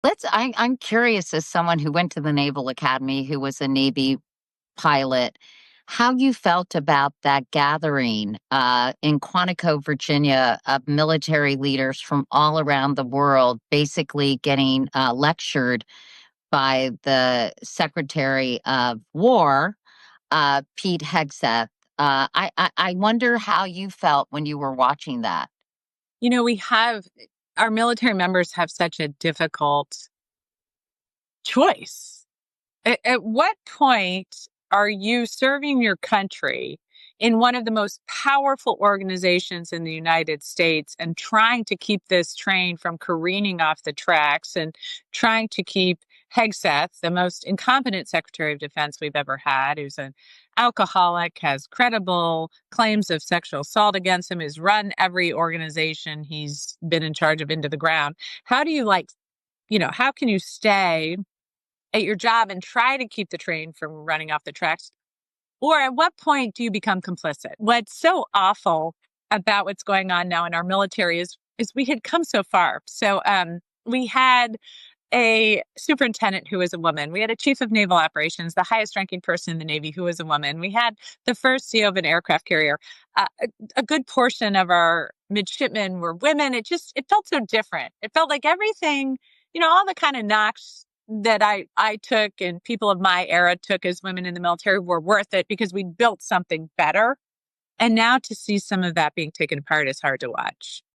I'm curious, as someone who went to the Naval Academy, who was a Navy pilot, how you felt about that gathering in Quantico, Virginia, of military leaders from all around the world, basically getting lectured by the Secretary of War, Pete Hegseth. I wonder how you felt when you were watching that. We have our military members have such a difficult choice. At what point are you serving your country in one of the most powerful organizations in the United States and trying to keep this train from careening off the tracks and trying to keep Hegseth, the most incompetent Secretary of Defense we've ever had, who's an alcoholic, has credible claims of sexual assault against him, has run every organization he's been in charge of into the ground. How do you how can you stay at your job and try to keep the train from running off the tracks? Or at what point do you become complicit? What's so awful about what's going on now in our military is we had come so far. We had a superintendent who was a woman. We had a chief of naval operations, the highest ranking person in the Navy, who was a woman. We had the first CEO of an aircraft carrier. A good portion of our midshipmen were women. It felt so different. It felt like everything, all the kind of knocks that I took and people of my era took as women in the military were worth it because we built something better. And now to see some of that being taken apart is hard to watch.